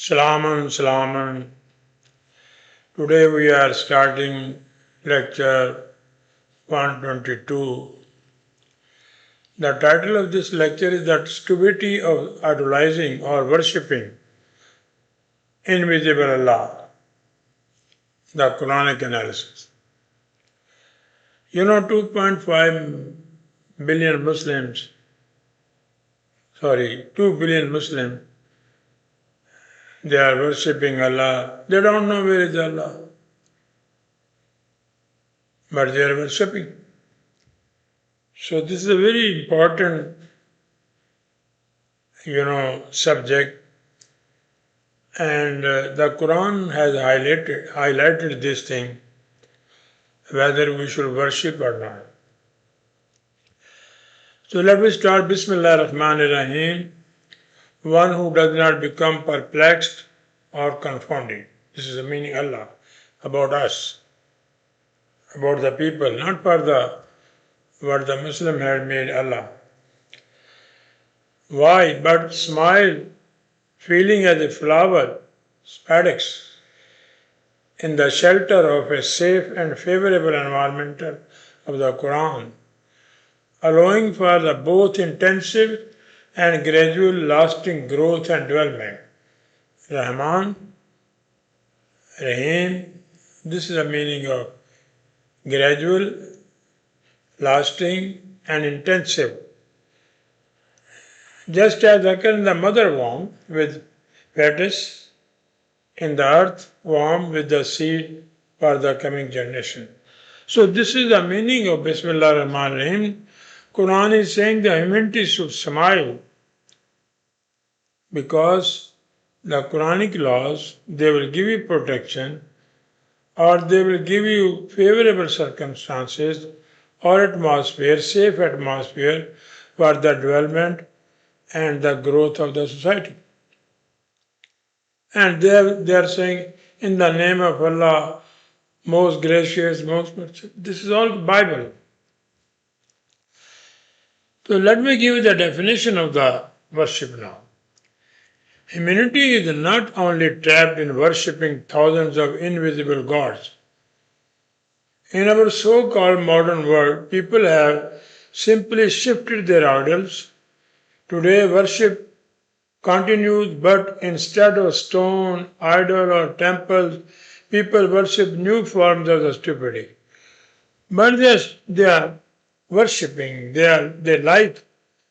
Salaman, Salaman. Today we are starting lecture 122. The title of this lecture is the stupidity of idolizing or worshipping invisible Allah, the Quranic analysis. 2.5 billion Muslims, 2 billion Muslims, they are worshipping Allah. They don't know where is Allah, but they are worshipping. So this is a very important, subject, and the Quran has highlighted this thing, whether we should worship or not. So let me start. Bismillah ar-Rahman ar-Rahim. One who does not become perplexed or confounded. This is the meaning Allah about us, about the people, not for what the Muslim had made Allah. Why? But smile, feeling as a flower, spadix, in the shelter of a safe and favorable environment of the Quran, allowing for the both intensive and gradual lasting growth and development. Rahman, Rahim, this is the meaning of gradual, lasting and intensive. Just as occurs in the mother womb with fetus, in the earth womb with the seed for the coming generation. So this is the meaning of Bismillah ar-Rahman ar-Rahim. Quran is saying the humanity should smile because the Quranic laws, they will give you protection or they will give you favorable circumstances or atmosphere, safe atmosphere for the development and the growth of the society. And they are saying, in the name of Allah, most gracious, most merciful. This is all Bible. So let me give you the definition of the worship now. Humanity is not only trapped in worshipping thousands of invisible gods. In our so-called modern world, people have simply shifted their idols. Today, worship continues, but instead of stone, idol, or temples, people worship new forms of the stupidity. But they are worshipping, they like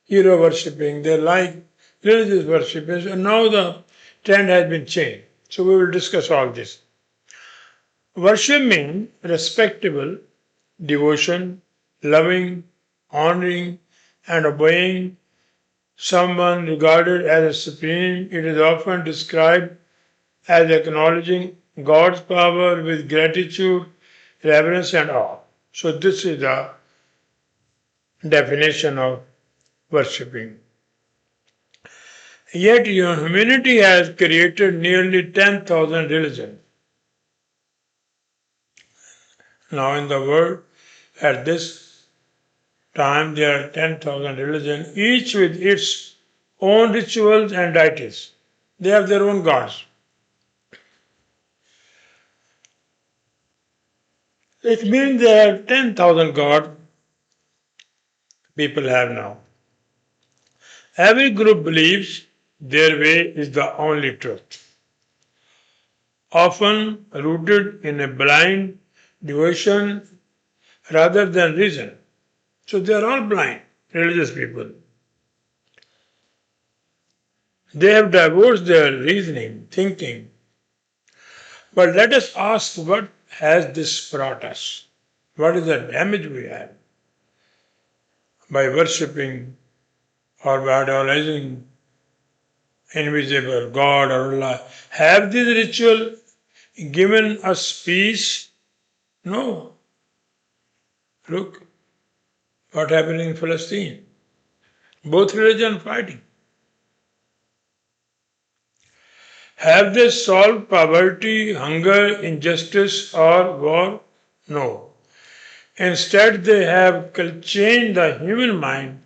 hero worshipping, they like religious worshipping, and now the trend has been changed. So we will discuss all this. Worship means respectable devotion, loving, honoring, and obeying someone regarded as a supreme. It is often described as acknowledging God's power with gratitude, reverence, and awe. So this is the definition of worshipping. Yet humanity has created nearly 10,000 religions. Now in the world, at this time, there are 10,000 religions, each with its own rituals and deities. They have their own gods. It means there are 10,000 gods people have now. Every group believes their way is the only truth, often rooted in a blind devotion rather than reason. So they are all blind, religious people. They have divorced their reasoning, thinking. But let us ask, what has this brought us? What is the damage we have by worshipping or by idolizing invisible God or Allah? Have these rituals given us peace? No. Look what happened in Palestine. Both religions fighting. Have they solved poverty, hunger, injustice, or war? No. Instead, they have changed the human mind,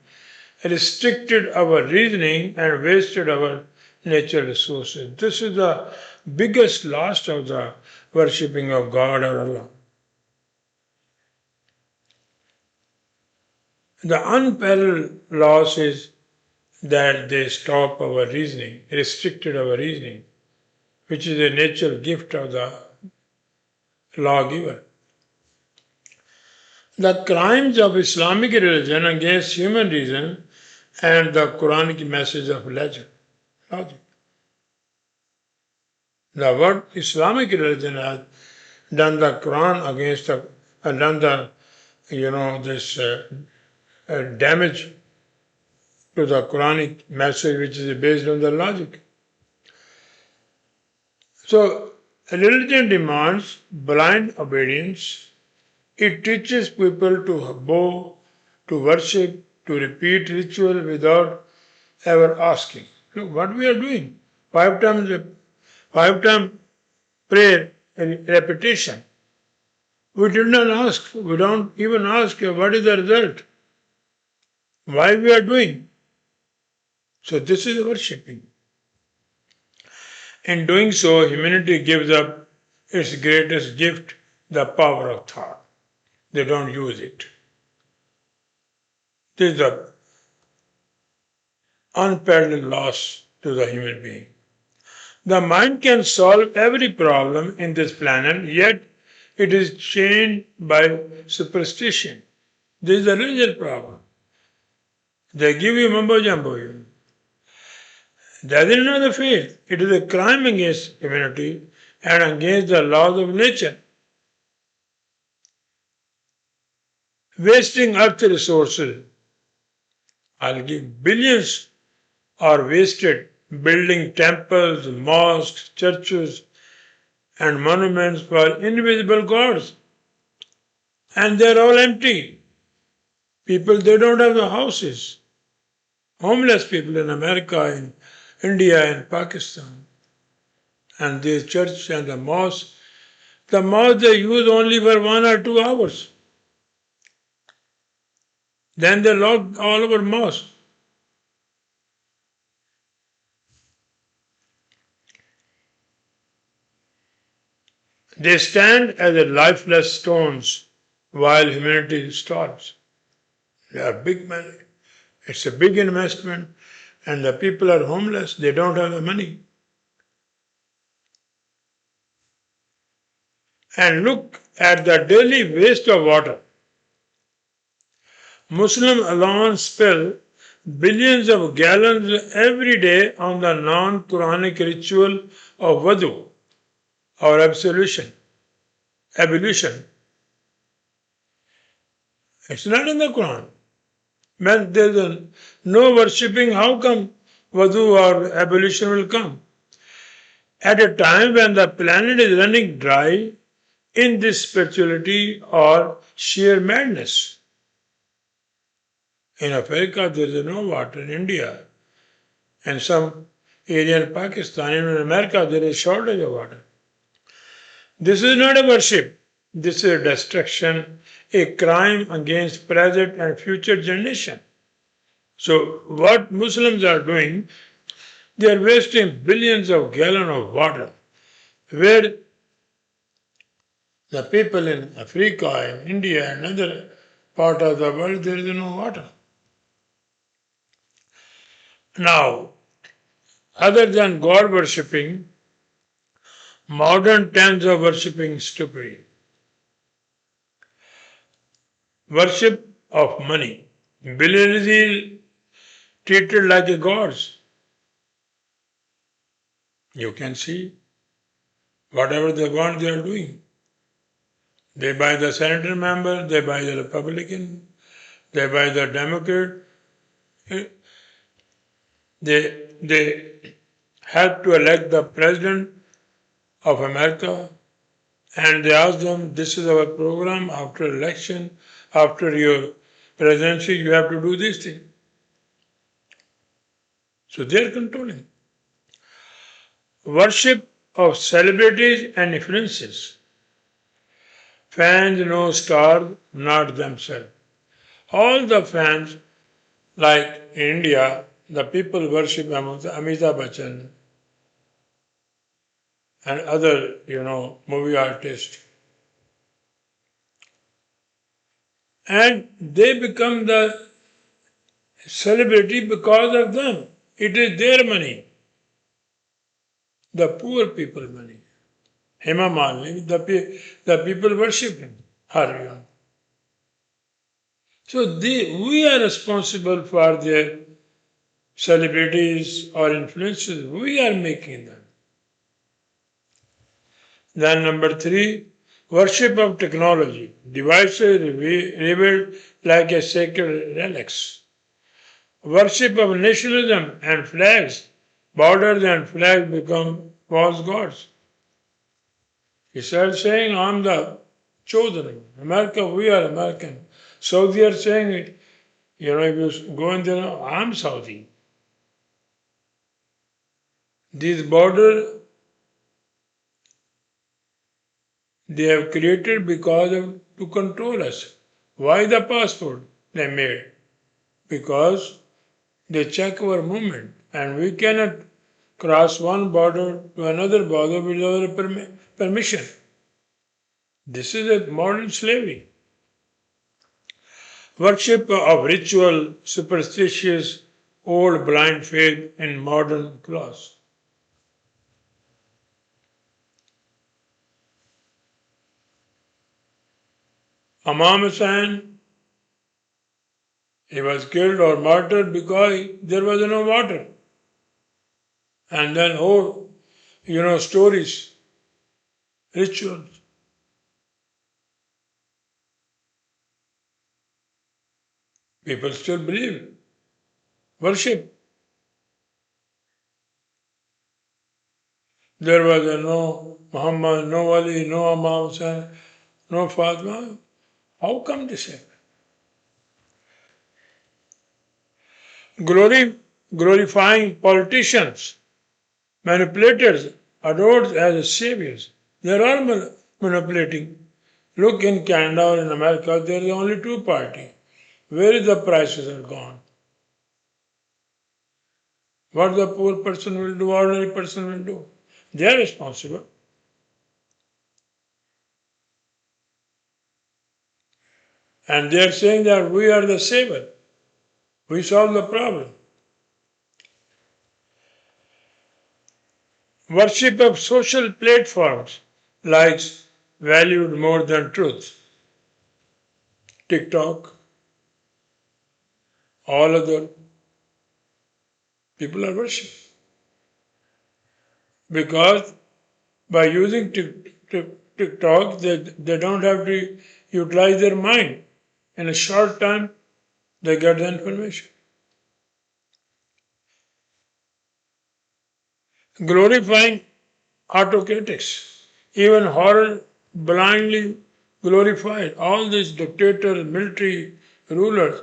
restricted our reasoning, and wasted our natural resources. This is the biggest loss of the worshipping of God or Allah. The unparalleled loss is that they stop our reasoning, restricted our reasoning, which is a natural gift of the lawgiver. The crimes of Islamic religion against human reason and the Quranic message of logic. The word Islamic religion has done the Quran against the, done the, this damage to the Quranic message which is based on the logic. So, religion demands blind obedience. It teaches people to bow, to worship, to repeat ritual without ever asking. Look what we are doing. Five times prayer in repetition. We did not ask. We don't even ask what is the result. Why we are doing. So this is worshipping. In doing so, humanity gives up its greatest gift, the power of thought. They don't use it. This is the unparalleled loss to the human being. The mind can solve every problem in this planet, yet it is chained by superstition. This is a religious problem. They give you mumbo jumbo. That is not the faith. It is a crime against humanity and against the laws of nature. Wasting earth resources. I'll give billions are wasted building temples, mosques, churches, and monuments for invisible gods. And they're all empty. People, they don't have the houses. Homeless people in America, in India, in Pakistan. And the church and the mosque they use only for 1 or 2 hours. Then they lock all over mosque. They stand as a lifeless stones while humanity starves. They are big money. It's a big investment and the people are homeless. They don't have the money. And look at the daily waste of water. Muslims alone spill billions of gallons every day on the non-Quranic ritual of wudu or ablution. It's not in the Quran. When there's no worshipping, how come wudu or ablution will come? At a time when the planet is running dry in this spirituality or sheer madness. In Africa, there is no water. In India and some area in Pakistan, even in America, there is shortage of water. This is not a worship. This is a destruction, a crime against present and future generation. So what Muslims are doing, they are wasting billions of gallons of water, where the people in Africa, in India, and other part of the world, there is no water. Now, other than God worshipping, modern terms of worshipping stupidity. Worship of money. Billionaires is treated like a gods. You can see whatever they want, they are doing. They buy the senator member, they buy the Republican, they buy the Democrat. They help to elect the president of America and they ask them, this is our program after election, after your presidency, you have to do this thing. So they are controlling. Worship of celebrities and influences. Fans know stars, not themselves. All the fans, like in India, the people worship Amitabh Bachchan and other, movie artists. And they become the celebrity because of them. It is their money, the poor people money. Hema Malini, the people worship him, her. So we are responsible for their celebrities or influences. We are making them. Then number 3, worship of technology. Devices revered like a sacred relics. Worship of nationalism and flags. Borders and flags become false gods. He started saying, I'm the chosen. America, we are American. Saudi are saying, if you go in there, I'm Saudi. These borders they have created because of to control us. Why the passport they made? Because they check our movement and we cannot cross one border to another border without permission. This is a modern slavery. Worship of ritual, superstitious, old blind faith in modern clothes. Imam Hussain, he was killed or martyred because there was no water. And then, stories, rituals. People still believe. Worship. There was no Muhammad, no Ali, no Imam Hussain, no Fatima. How come this happened? Glorifying politicians, manipulators, adored as saviors. They're all manipulating. Look in Canada or in America, there is only two parties. Where is the prices are gone? What the poor person will do, ordinary person will do. They are responsible. And they are saying that we are the savior. We solve the problem. Worship of social platforms likes valued more than truth. TikTok, all other people are worshiping. Because by using TikTok, they don't have to utilize their mind. In a short time, they get the information. Glorifying autocratics, even horror blindly glorified. All these dictators, military rulers.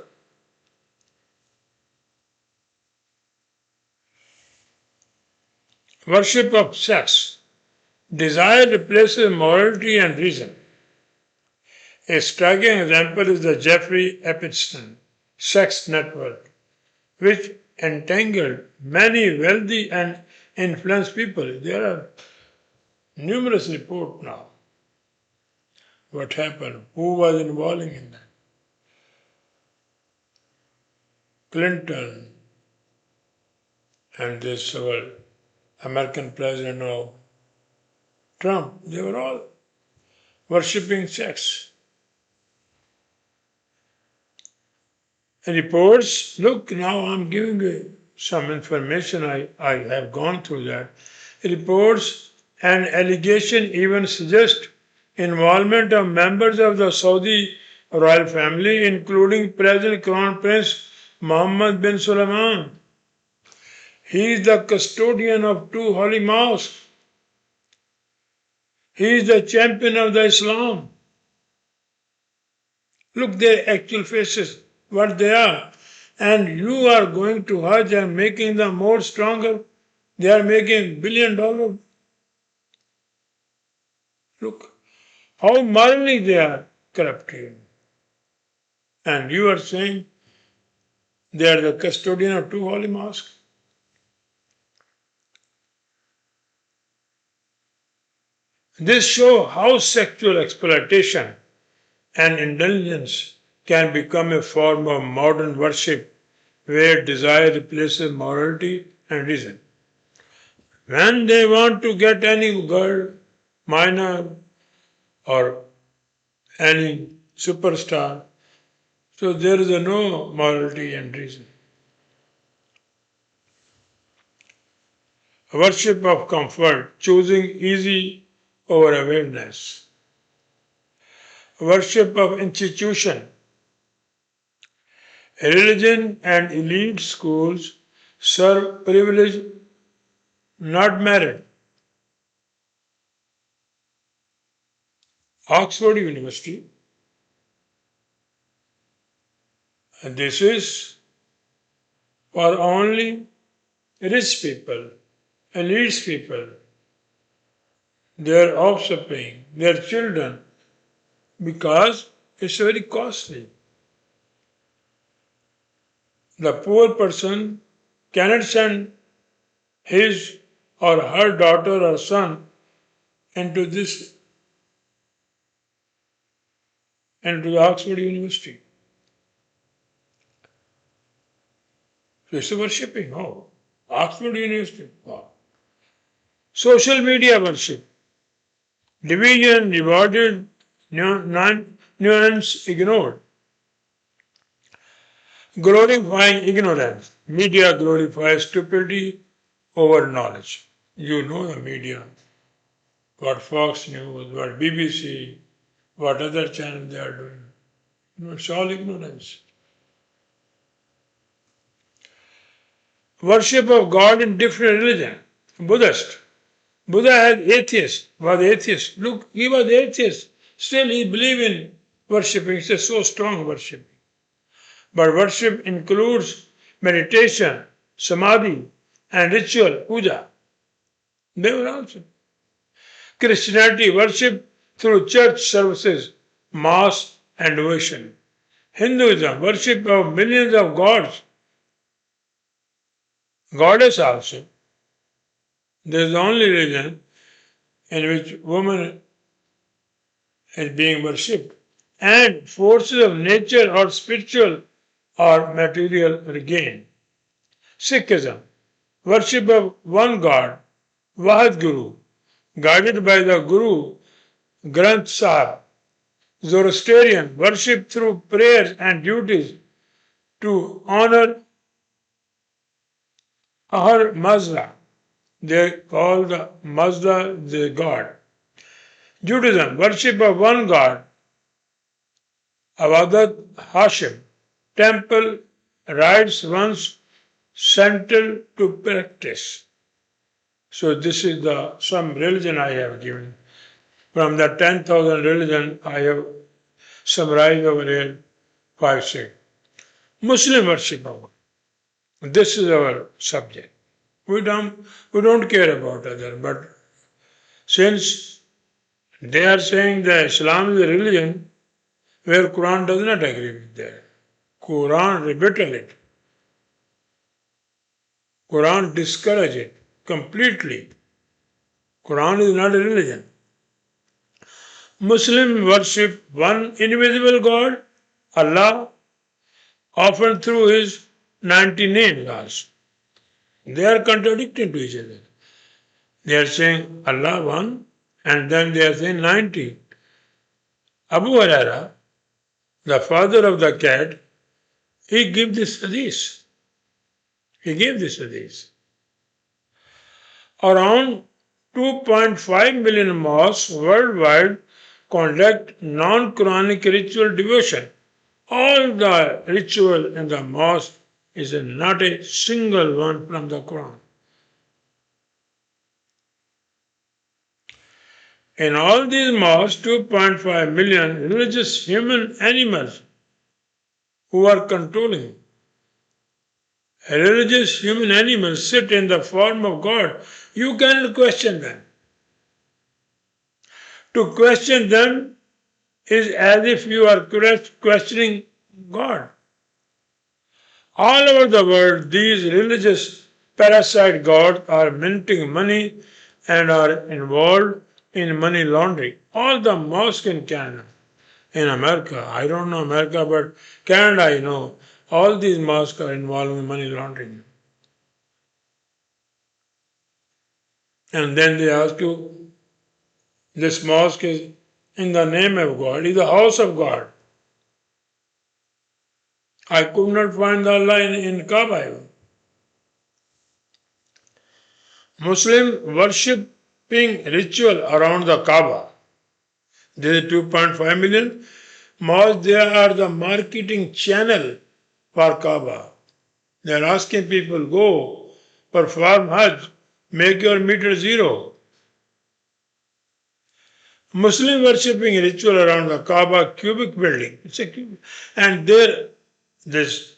Worship of sex. Desire replaces morality and reason. A striking example is the Jeffrey Epstein sex network, which entangled many wealthy and influenced people. There are numerous reports now. What happened? Who was involved in that? Clinton and this American president of Trump, they were all worshipping sex. Reports, look, now I'm giving you some information, I have gone through that. Reports and allegation even suggest involvement of members of the Saudi royal family, including President Crown Prince Mohammed bin Salman. He is the custodian of two holy mosques. He is the champion of the Islam. Look their actual faces, what they are. And you are going to Hajj and making them more stronger. They are making $1 billion. Look how morally they are corrupted. And you are saying They are the custodian of two holy mosques. This shows how sexual exploitation and indulgence can become a form of modern worship where desire replaces morality and reason. When they want to get any girl, minor, or any superstar, so there is no morality and reason. Worship of comfort, choosing easy over awareness. Worship of institution. Religion and elite schools serve privilege, not merit. Oxford University, and this is for only rich people, elite people, their offspring, their children, because it's very costly. The poor person cannot send his or her daughter or son into the Oxford University. So it's worshipping. Oh, Oxford University. Wow. Social media worship. Division rewarded, nuance ignored. Glorifying ignorance. Media glorifies stupidity over knowledge. You know the media, what Fox News, what BBC, what other channels they are doing. It's all ignorance. Worship of God in different religion. Buddhist. Buddha was atheist. Look, he was atheist. Still he believed in worshipping. It's so strong worship. But worship includes meditation, samadhi, and ritual, puja. They were also. Christianity worship through church services, mass, and devotion. Hinduism worship of millions of gods, goddess also. There is the only religion in which woman is being worshipped. And forces of nature or spiritual or material gain. Sikhism, worship of one God, Vahad Guru, guided by the Guru Granth Sahib. Zoroastrian, worship through prayers and duties to honor Ahar Mazda. They call the Mazda the God. Judaism, worship of one God, Avadat Hashim. Temple rites once central to practice. So this is some religion I have given. From the 10,000 religion I have summarized over here 5, 6. Muslim worship of God. This is our subject. We don't care about other, but since they are saying that Islam is a religion where Quran does not agree with that. Quran rebuttal it. Quran discourage it completely. Quran is not a religion. Muslim worship one invisible God, Allah, often through his 90 names also. They are contradicting to each other. They are saying Allah one and then they are saying 90. Abu Huraira, the father of the cat, he gave this hadith. He gave this hadith. Around 2.5 million mosques worldwide conduct non-Quranic ritual devotion. All the ritual in the mosque is not a single one from the Quran. In all these mosques, 2.5 million religious human animals who are controlling. Religious human animals sit in the form of God. You cannot question them. To question them is as if you are questioning God. All over the world, these religious parasite gods are minting money and are involved in money laundering. All the mosques in Canada, in America, I don't know America, but Canada I know, all these mosques are involved in money laundering. And then they ask you, this mosque is in the name of God, is the house of God. I could not find Allah in Kaaba. Muslim worshipping ritual around the Kaaba. There is 2.5 million. Mosques, they are the marketing channel for Kaaba. They are asking people, go perform Hajj, make your meter zero. Muslim worshipping ritual around the Kaaba cubic building. It's a cubic. And there, this,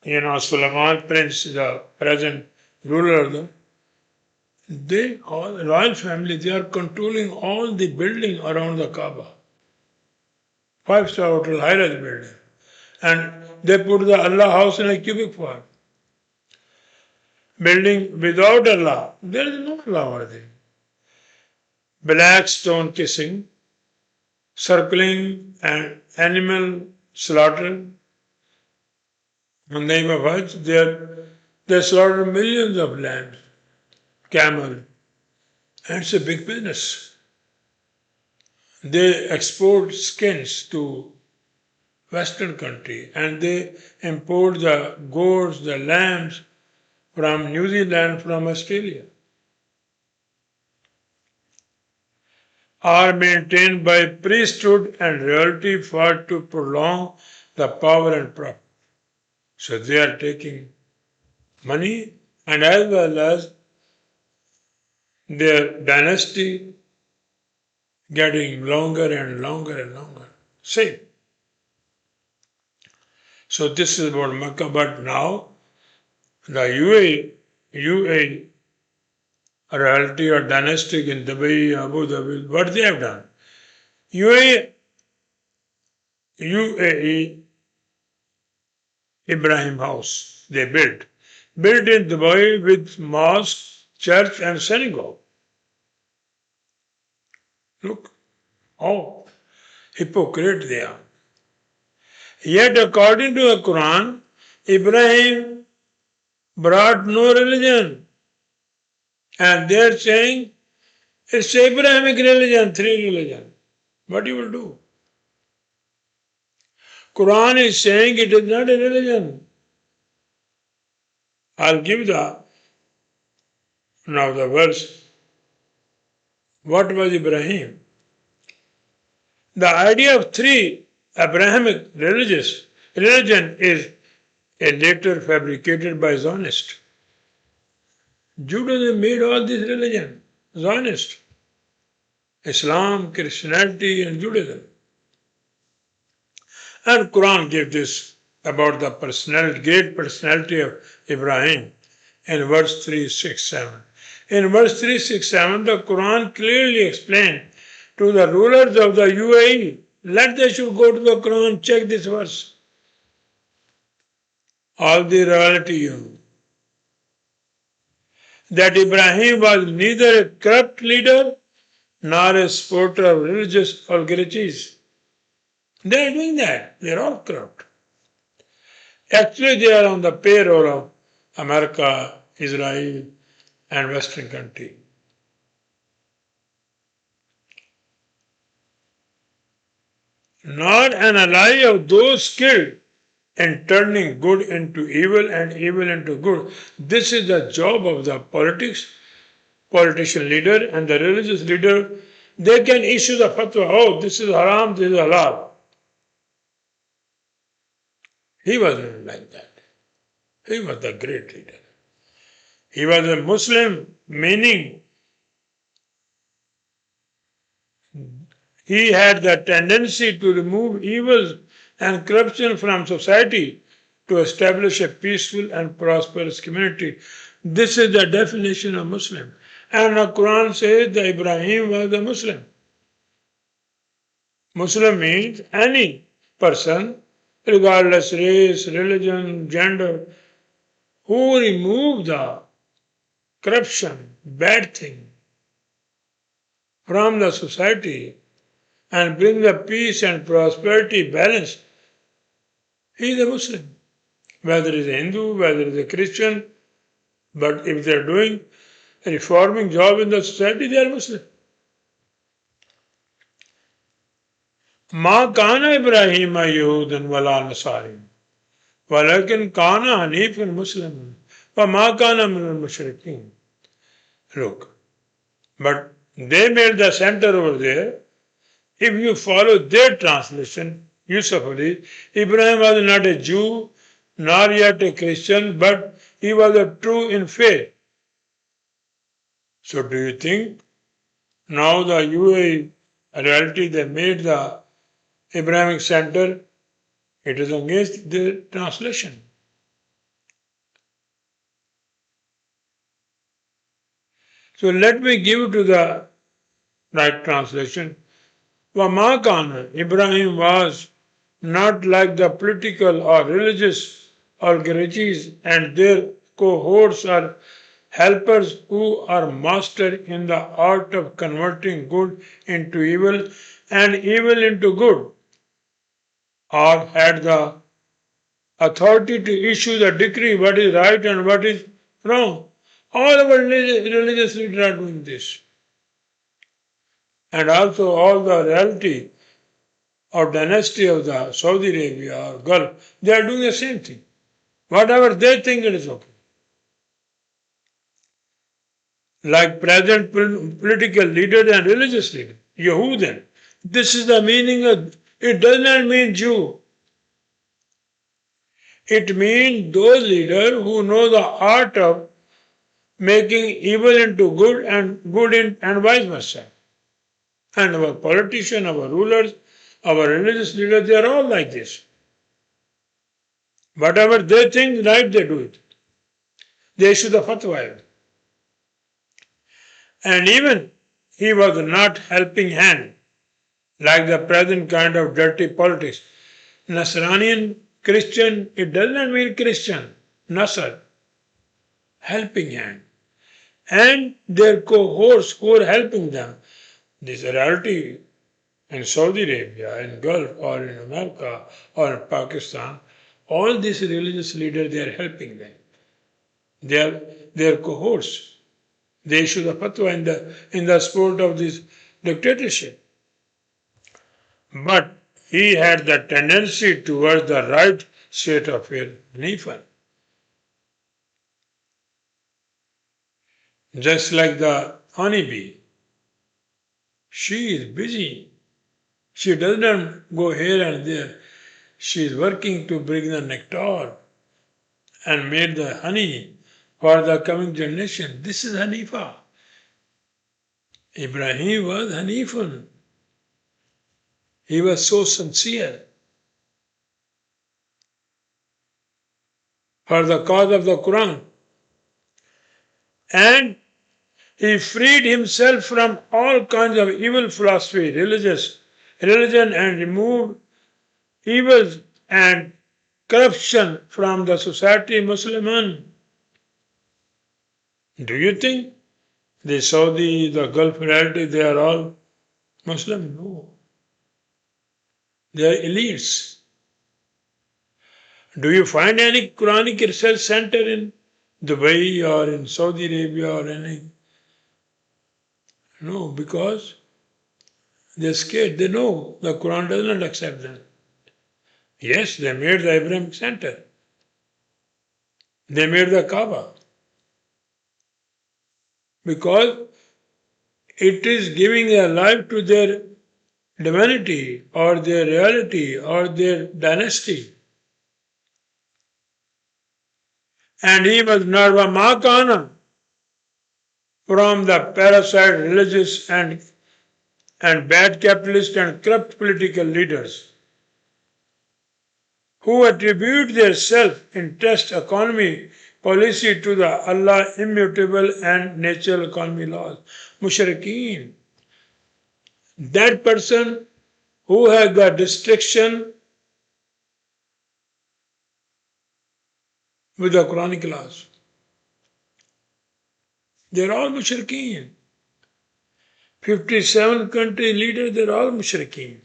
Suleiman Prince, the present ruler of them, they, all the royal family, they are controlling all the building around the Kaaba. Five-star hotel, high-rise building. And they put the Allah house in a cubic form. Building without Allah, there is no Allah over there. Black stone kissing, circling and animal slaughter. In the name of Hajj, they slaughter millions of lambs, camel, and it's a big business. They export skins to Western country and they import the goats, the lambs from New Zealand, from Australia. Are maintained by priesthood and royalty for to prolong the power and profit. So they are taking money and as well as their dynasty getting longer and longer and longer. Same. So this is about Makkah, but now the UAE royalty or dynastic in Dubai, Abu Dhabi, what they have done? UAE Ibrahim house they built in Dubai with mosque, church and synagogue. Look how hypocrite they are. Yet according to the Quran, Ibrahim brought no religion. And they are saying it's Abrahamic religion, three religion. What you will do? Quran is saying it is not a religion. I'll give now the verse. What was Ibrahim? The idea of three Abrahamic religion is a later fabricated by Zionists. Judaism made all this religion, Zionist. Islam, Christianity and Judaism. And Quran gave this about the great personality of Ibrahim in verse 367. In verse 367, the Quran clearly explained to the rulers of the UAE, they should go to the Quran, check this verse. All the royalty that Ibrahim was neither a corrupt leader nor a supporter of religious oligarchies. They are doing that. They are all corrupt. Actually, they are on the payroll of America, Israel, and Western country. Not an ally of those skilled in turning good into evil and evil into good. This is the job of the politician leader and the religious leader. They can issue the fatwa, oh, this is haram, this is halal. He wasn't like that. He was the great leader. He was a Muslim, meaning he had the tendency to remove evils and corruption from society to establish a peaceful and prosperous community. This is the definition of Muslim. And the Quran says that Ibrahim was a Muslim. Muslim means any person regardless race, religion, gender, who remove the corruption, bad thing from the society and bring the peace and prosperity balance, he is a Muslim. Whether he is a Hindu, whether he is a Christian, but if they are doing a reforming job in the society, they are Muslim. Ma kana Ibrahim Yahudan wala Nasarim. Walakin kana Hanifan Muslim. Wa ma kana min al-mushrikeen. Look, but they made the center over there. If you follow their translation, Yusuf Ali, Ibrahim was not a Jew, nor yet a Christian, but he was a true in faith. So do you think now the UAE reality they made the Abrahamic center, it is against the translation. So let me give to the right translation. Wamakana, Ibrahim was not like the political or religious oligarchies and their cohorts or helpers who are mastered in the art of converting good into evil and evil into good, or had the authority to issue the decree what is right and what is wrong. All our religious leaders are doing this. And also all the reality or dynasty of the Saudi Arabia or Gulf, they are doing the same thing. Whatever they think it is okay. Like present political leaders and religious leaders, Yehudan. This is the meaning of, it does not mean Jew. It means those leaders who know the art of making evil into good and and vice versa. And our politicians, our rulers, our religious leaders, they are all like this. Whatever they think right, they do it. They issue the fatwa. And even he was not helping hand, like the present kind of dirty politics. Nasranian, Christian, it does not mean Christian. Nasr, helping hand. And their cohorts who are helping them. This reality in Saudi Arabia, in Gulf, or in America, or in Pakistan, all these religious leaders, they are helping them. They are cohorts. They issue the fatwa in the sport of this dictatorship. But he had the tendency towards the right state of Hanifa. Just like the honeybee. She is busy. She does not go here and there. She is working to bring the nectar and make the honey for the coming generation. This is Hanifa. Ibrahim was Hanifun. He was so sincere for the cause of the Quran. And he freed himself from all kinds of evil philosophy, religion, and removed evils and corruption from the society Musliman. Do you think the Saudi, the Gulf reality, they are all Muslim? No. They are elites. Do you find any Quranic research center in Dubai or in Saudi Arabia or any? No, because they're scared. They know the Quran does not accept them. Yes, they made the Abrahamic center. They made the Kaaba. Because it is giving a life to their divinity or their reality or their dynasty. And he was Narva Makana from the parasite religious and bad capitalist and corrupt political leaders who attribute their self-interest economy policy to the Allah immutable and natural economy laws. Mushrikeen. That person who has the distraction with the Quranic laws. They're all mushrikeen. 57 country leaders, they're all mushrikeen.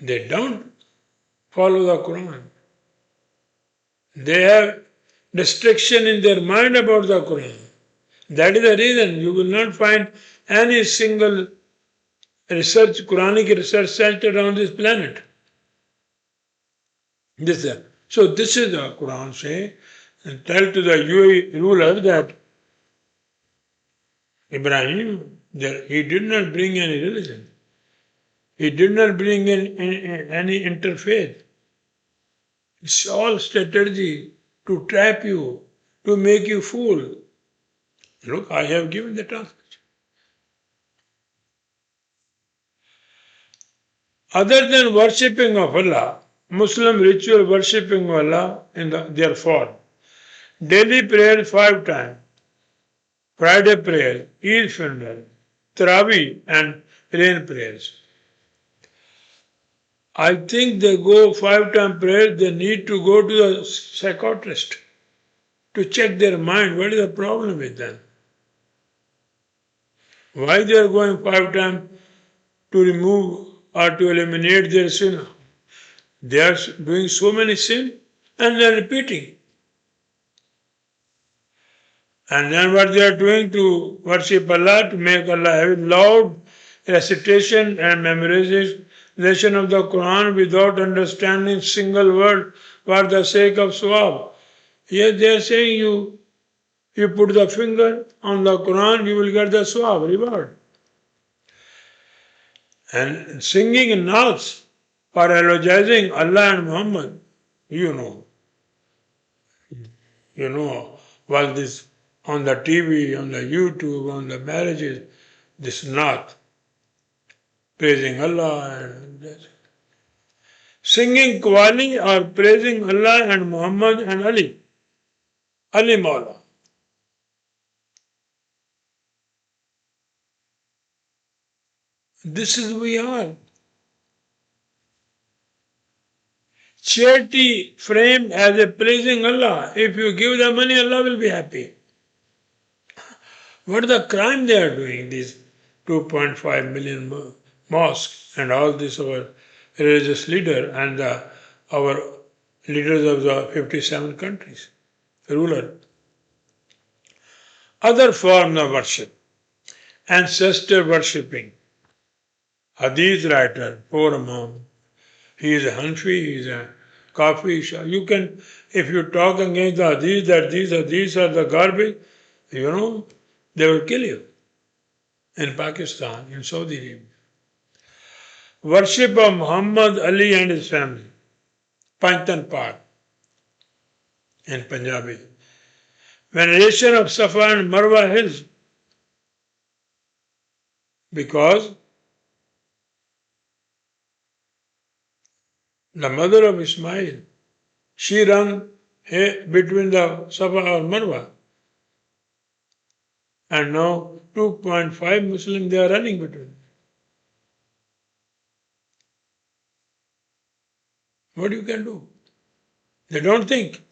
They don't follow the Quran. They have restriction in their mind about the Quran. That is the reason you will not find any single Quranic research center on this planet. So this is the Quran say, and tell to the UAE ruler that Ibrahim, that he did not bring any religion. He did not bring in any interfaith. It's all strategy to trap you, to make you fool. Look, I have given the translation. Other than worshipping of Allah, Muslim ritual worshipping of Allah in their form. Daily prayer 5 times, Friday prayer, Eid funeral, Taraweeh and rain prayers. I think they go 5 times prayer, they need to go to a psychiatrist to check their mind. What is the problem with them? Why they are going 5 times to remove or to eliminate their sin? They are doing so many sin and they are repeating. And then what they are doing to worship Allah, to make Allah have loud recitation and memorization of the Quran without understanding single word for the sake of swab. Here they are saying you put the finger on the Quran, you will get the swab, reward. And singing in naats for elogizing Allah and Muhammad, you know was this on the TV, on the YouTube, on the marriages, this naat, praising Allah and this. Singing Qawwali or praising Allah and Muhammad and Ali Mawla. This is we are. Charity framed as a praising Allah. If you give the money, Allah will be happy. What is the crime they are doing, these 2.5 million mosques and all this our religious leader and our leaders of the 57 countries, ruler. Other forms of worship, ancestor worshipping. Hadith writer, poor Imam, he is a Hanfi, he is a Kafi. You can, if you talk against the Hadith that these Hadiths are the garbage, they will kill you. In Pakistan, in Saudi Arabia. Worship of Muhammad Ali and his family. Pantan Park in Punjabi. Veneration of Safa and Marwa hills. Because the mother of Ismail, she ran between the Safa and Marwa. And now 2.5 Muslims, they are running between. What you can do? They don't think.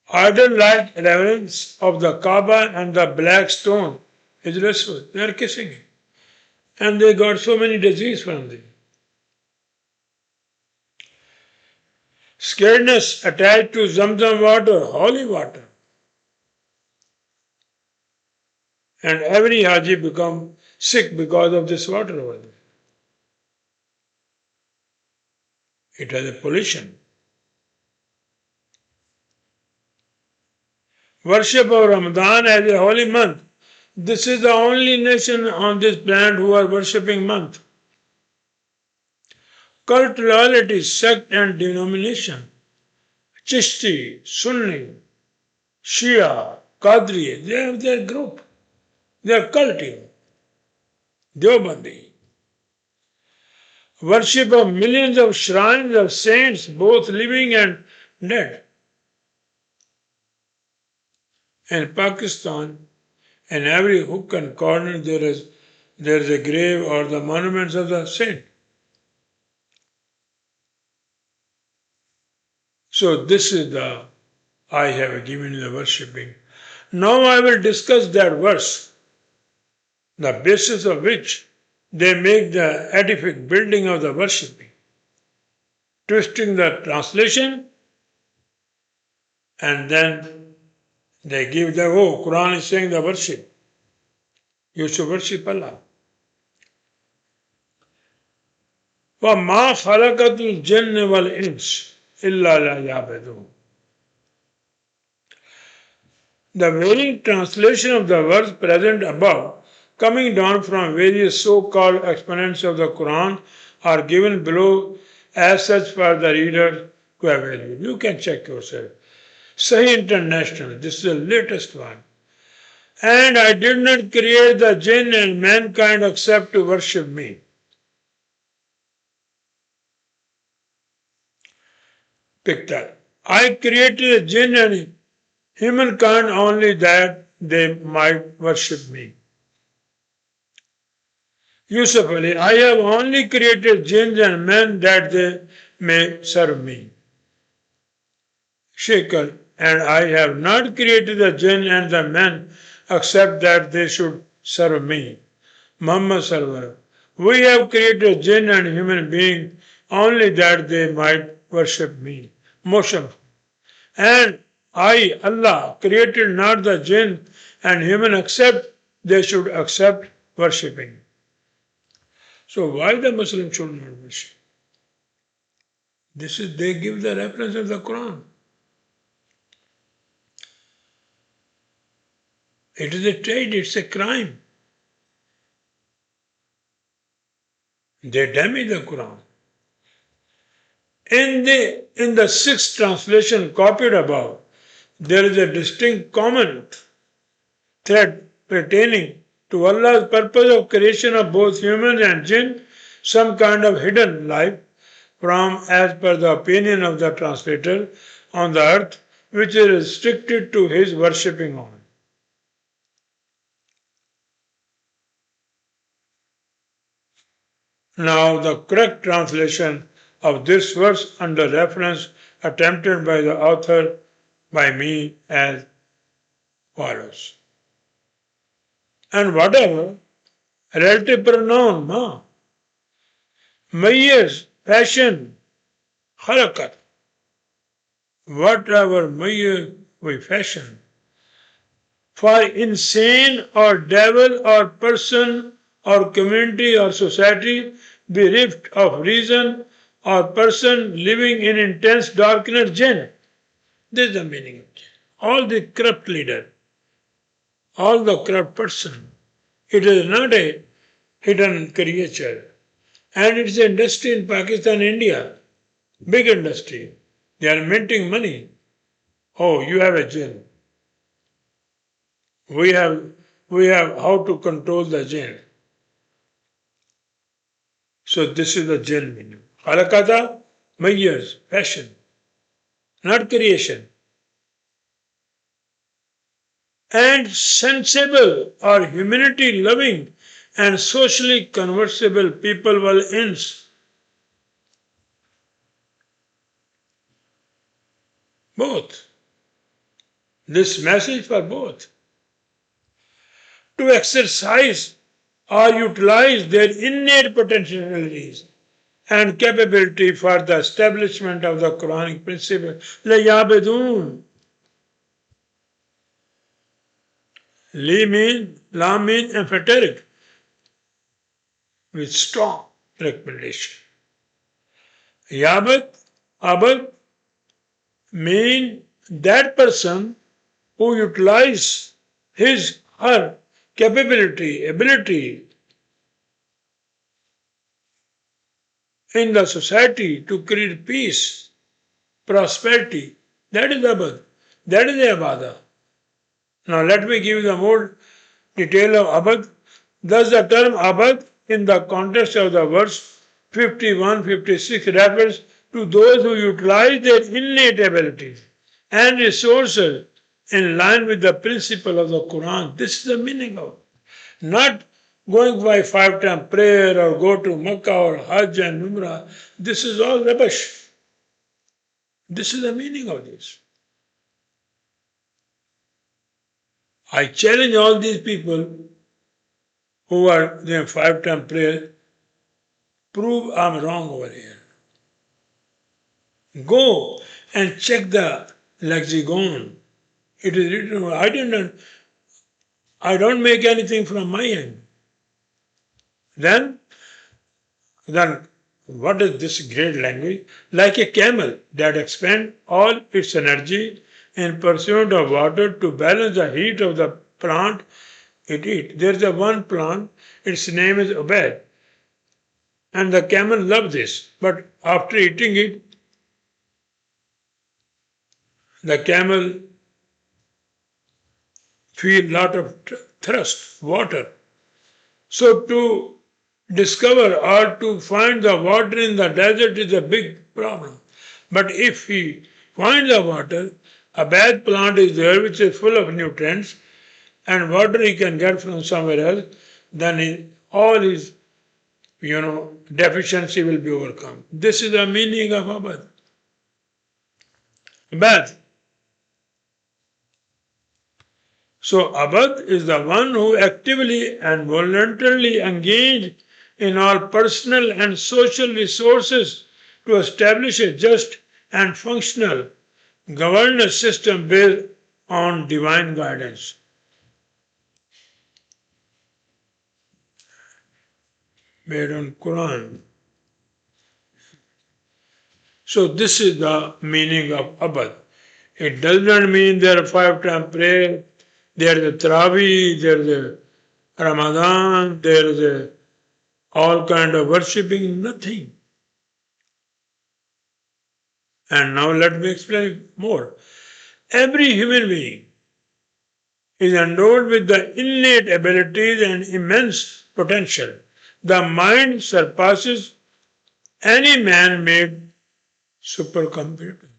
Idol-like reverence of the Kaaba and the black stone is restful. They are kissing it. And they got so many diseases from them. Scaredness attached to Zamzam water, holy water. And every Haji become sick because of this water over there. It has a pollution. Worship of Ramadan as a holy month. This is the only nation on this planet who are worshipping month. Cult loyalty, sect and denomination. Chishti, Sunni, Shia, Qadri, they have their group. They are culting. Deobandi. Worship of millions of shrines of saints, both living and dead. In Pakistan, in every hook and corner there there is a grave or the monuments of the saint. So this is the I have given you the worshipping. Now I will discuss that verse, the basis of which they make the edific building of the worshipping, twisting the translation, and then they give the, oh, Quran is saying the worship. You should worship Allah. وَمَا خَلَقَتُ الْجِنَّ وَالْإِنسِ إِلَّا لِيَعْبُدُونِ. The very translation of the verse present above, coming down from various so-called exponents of the Quran, are given below as such for the reader to evaluate. You can check yourself. Sahih International, this is the latest one. And I did not create the jinn and mankind except to worship me. Pick that. I created the jinn and humankind only that they might worship me. Yusuf Ali, I have only created jinns and men that they may serve me. Shekhar, and I have not created the jinn and the men except that they should serve me. Muhammad Sarwar, we have created jinn and human beings only that they might worship me. Mosham, and I, Allah, created not the jinn and human except they should accept worshipping. So why the Muslims should not worship? They give the reference of the Quran. It is a trade, it's a crime. They damage the Quran. In the sixth translation copied above, there is a distinct common thread pertaining to Allah's purpose of creation of both humans and jinn, some kind of hidden life from, as per the opinion of the translator, on the earth, which is restricted to his worshipping on. Now the correct translation of this verse under reference attempted by the author by me as follows. And whatever relative pronoun ma, mayas, fashion, harakat, whatever mayas we fashion, for insane or devil or person or community or society bereft of reason or person living in intense darkness, jinn. This is the meaning of jinn. All the corrupt leader, all the corrupt person. It is not a hidden creature. And it's an industry in Pakistan, India. Big industry. They are minting money. Oh, you have a jinn. We have how to control the jinn. So this is the jinn meaning. Halakata, mayas, fashion, not creation. And sensible or humanity loving and socially conversable people will ins. Both. This message for both. To exercise or utilize their innate potentialities and capability for the establishment of the Quranic principle. لَيَعْبُدُونَ. Lam mean emphatic, with strong recommendation. Abad mean that person who utilizes her capability, ability in the society to create peace, prosperity. That is Abad. That is the Ibadah. Now let me give you the more detail of Abad. Thus the term Abad in the context of the verse 51-56 refers to those who utilize their innate abilities and resources in line with the principle of the Quran. This is the meaning of it. Not going by 5 times prayer or go to Makkah or Hajj and Umrah, this is all rubbish. This is the meaning of this. I challenge all these people who are doing 5 times prayer, prove I'm wrong over here. Go and check the lexicon. It is written, I don't make anything from my end. Then what is this great language? Like a camel that expends all its energy in pursuit of water to balance the heat of the plant it eats. There's a one plant, its name is Obed. And the camel loves this. But after eating it, the camel feel lot of thirst, water. So to discover or to find the water in the desert is a big problem. But if he finds the water, a bad plant is there which is full of nutrients and water he can get from somewhere else, then all his deficiency will be overcome. This is the meaning of Abad. Bad. So Abad is the one who actively and voluntarily engaged in all personal and social resources to establish a just and functional governance system based on divine guidance. Based on Qur'an. So this is the meaning of Abad. It does not mean there are 5 times prayer, there is a Taraweeh, there is a Ramadan, there is a all kind of worshipping, nothing. And now let me explain more. Every human being is endowed with the innate abilities and immense potential. The mind surpasses any man-made supercomputer.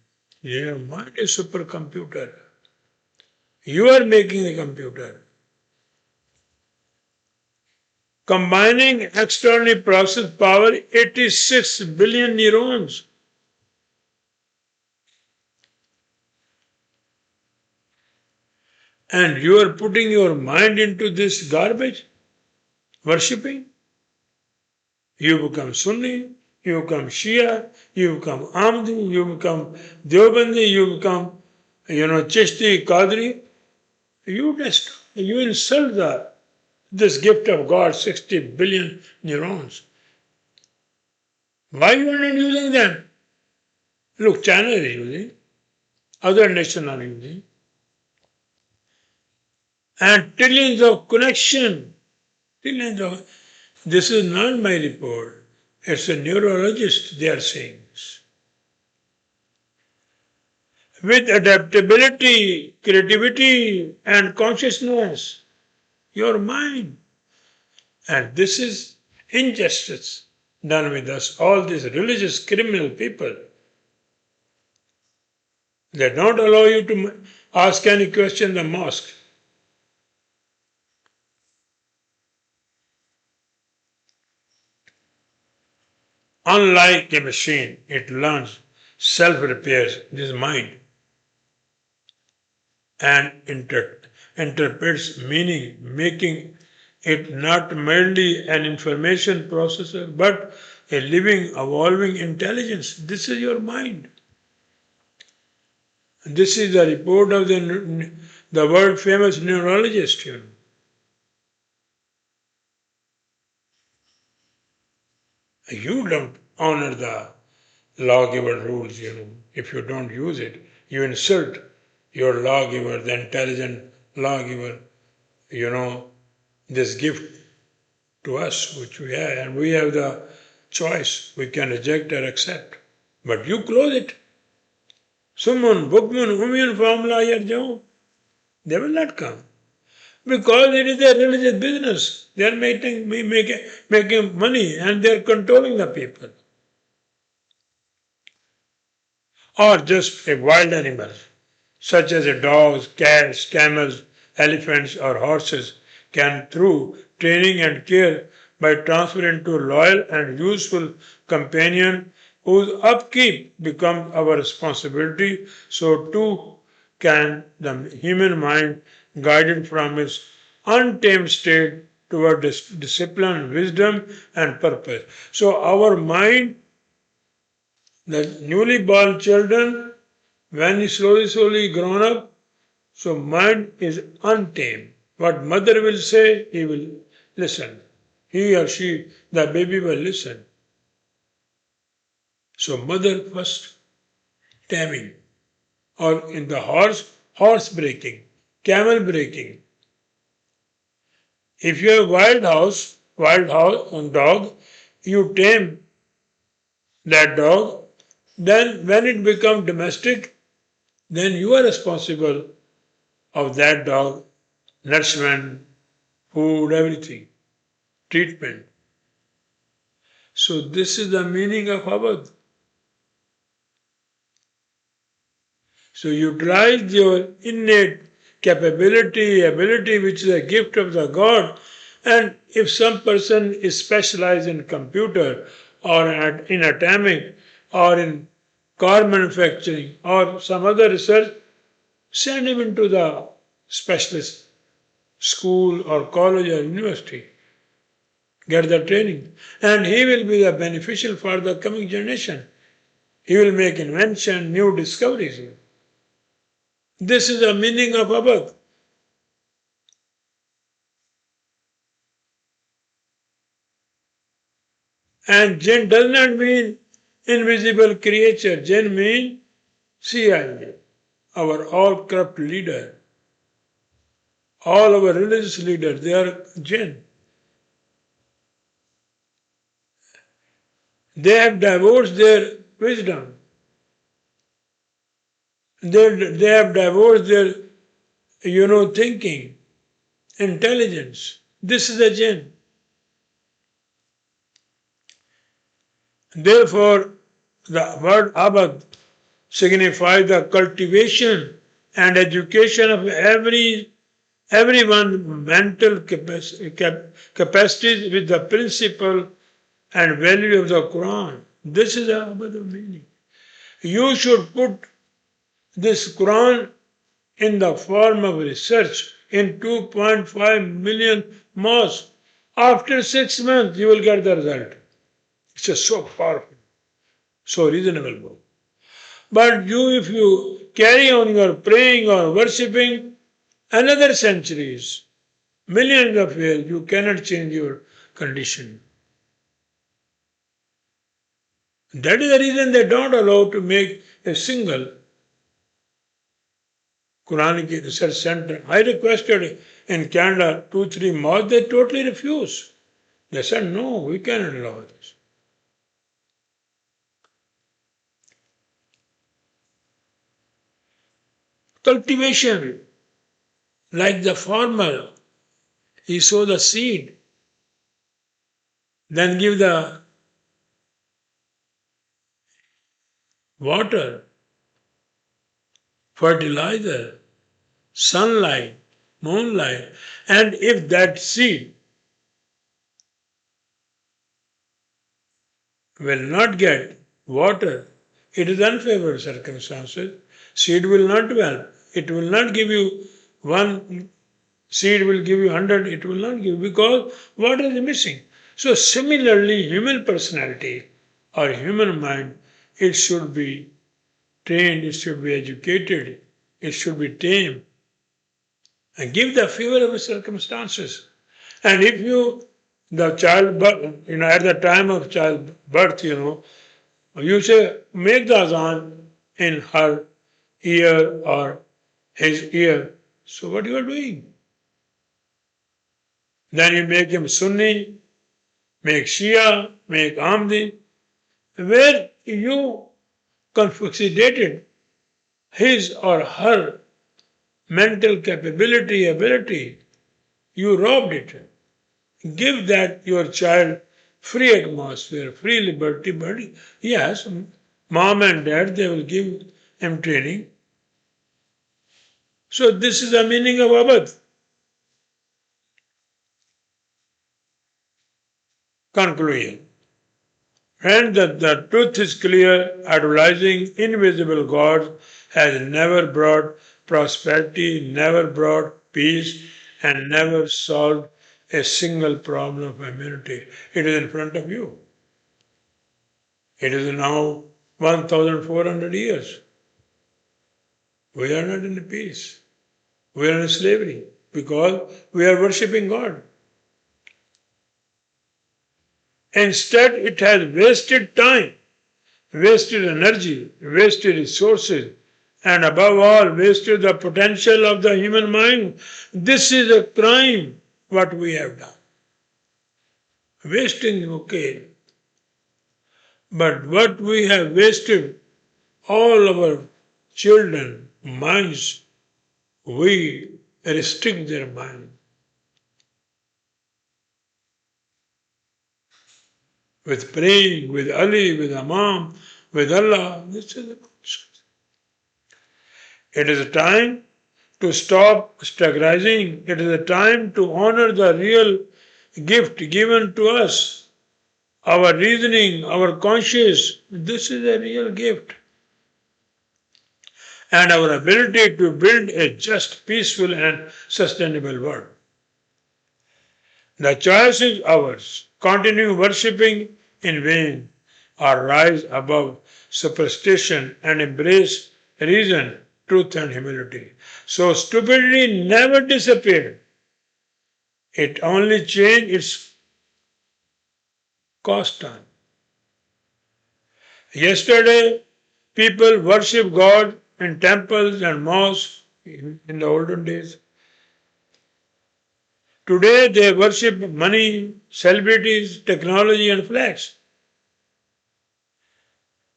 Your mind is supercomputer. You are making the computer. Combining externally processed power, 86 billion neurons. And you are putting your mind into this garbage, worshipping. You become Sunni, you become Shia, you become Ahmadi, you become Deobandi, you become, Chishti, Qadri. You insult this gift of God, 60 billion neurons. Why you are not using them? Look, China is using, other nations are using. And trillions of connection. This is not my report. It's a neurologist, they are saying this. With adaptability, creativity, and consciousness, your mind. And this is injustice done with us, all these religious criminal people. They don't allow you to ask any question in the mosque. Unlike a machine, it learns, self-repairs this mind and interprets meaning, making it not merely an information processor, but a living, evolving intelligence. This is your mind. This is the report of the world famous neurologist. You don't honor the lawgiver rules, If you don't use it, you insult your lawgiver, the intelligent lawgiver, this gift to us, which we have, and we have the choice. We can reject or accept. But you close it. Summun, bukmun, umyun, famla yarjaun. They will not come. Because it is a religious business. They are making money and they are controlling the people. Or just a wild animal, such as dogs, cats, camels, elephants, or horses, can through training and care by transferring to a loyal and useful companion whose upkeep becomes our responsibility, so too can the human mind, guided from its untamed state toward discipline, wisdom, and purpose. So our mind, the newly born children, when he slowly grown up, so mind is untamed. What mother will say, he will listen. He or she, the baby will listen. So mother first taming, or in the horse breaking, camel breaking. If you have wild house dog, you tame that dog. Then when it becomes domestic, then you are responsible of that dog, nourishment, food, everything, treatment. So this is the meaning of Abad. So utilize your innate ability which is a gift of the God. And if some person is specialized in computer or in atomic or in car manufacturing or some other research, send him into the specialist school or college or university. Get the training. And he will be the beneficial for the coming generation. He will make invention, new discoveries. This is the meaning of Abad. And jinn does not mean invisible creature. Jinn means CIA, our all corrupt leader. All our religious leaders, they are jinn. They have divorced their wisdom. They have divorced their, thinking, intelligence. This is a jinn. Therefore, the word abad signifies the cultivation and education of everyone's mental capacities with the principle and value of the Quran. This is the abad of meaning. You should put this Quran in the form of research in 2.5 million mosques. After 6 months, you will get the result. It's just so powerful, so reasonable book. But if you carry on your praying or worshipping, another centuries, millions of years, you cannot change your condition. That is the reason they don't allow to make a single Quranic Research Center. I requested in Canada 2-3 mosques, they totally refused. They said, no, we cannot allow this. Cultivation, like the farmer, he sow the seed, then give the water, fertilizer, sunlight, moonlight, and if that seed will not get water, it is unfavorable circumstances, seed will not develop. It will not give you one seed will give you 100, it will not give because water is missing. So similarly, human personality or human mind, it should be trained, it should be educated, it should be tamed and give the favorable circumstances. And if the child, at the time of childbirth, you say, make the azan in her ear or his ear. So what you are doing? Then you make him Sunni, make Shia, make Ahmadi, where you confiscated his or her mental ability, you robbed it. Give that your child free atmosphere, free liberty, but yes, mom and dad, they will give him training. So this is the meaning of Abad. Conclusion. And that the truth is clear, idolizing invisible gods has never brought prosperity, never brought peace, and never solved a single problem of humanity. It is in front of you. It is now 1,400 years. We are not in peace. We are in slavery because we are worshipping God. Instead, it has wasted time, wasted energy, wasted resources, and above all, wasted the potential of the human mind. This is a crime, what we have done. Wasting, okay. But what we have wasted, all our children, minds, we restrict their mind. With praying, with Ali, with Imam, with Allah. This is the nonsense. It is a time to stop staggerizing. It is a time to honor the real gift given to us. Our reasoning, our conscience, this is a real gift. And our ability to build a just, peaceful, and sustainable world. The choice is ours. Continue worshipping in vain or rise above superstition and embrace reason, truth, and humility. So stupidity never disappeared. It only changed its costume. Yesterday, people worship God in temples and mosques in the olden days. Today, they worship money, celebrities, technology, and flags.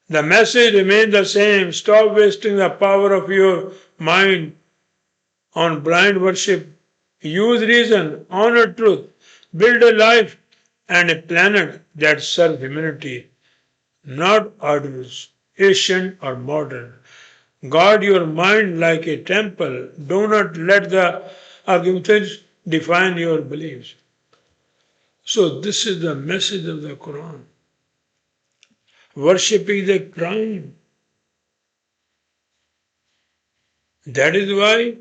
The message remains the same. Stop wasting the power of your mind on blind worship. Use reason, honor truth, build a life and a planet that serve humanity, not others, ancient or modern. Guard your mind like a temple. Do not let the arguments define your beliefs. So this is the message of the Quran. Worship is a crime. That is why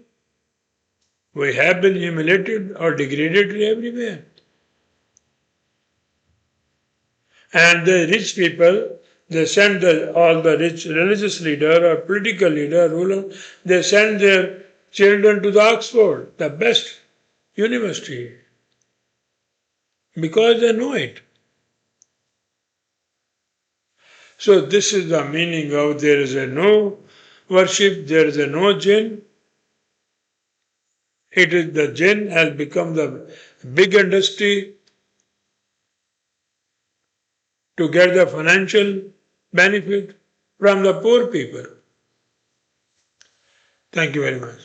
we have been humiliated or degraded everywhere. And the rich people, they send all the rich religious leader or political leader, ruler, they send their children to the Oxford, the best university, because they know it. So this is the meaning of there is a no worship, there is a no jinn. It is the jinn has become the big industry to get the financial benefit from the poor people. Thank you very much.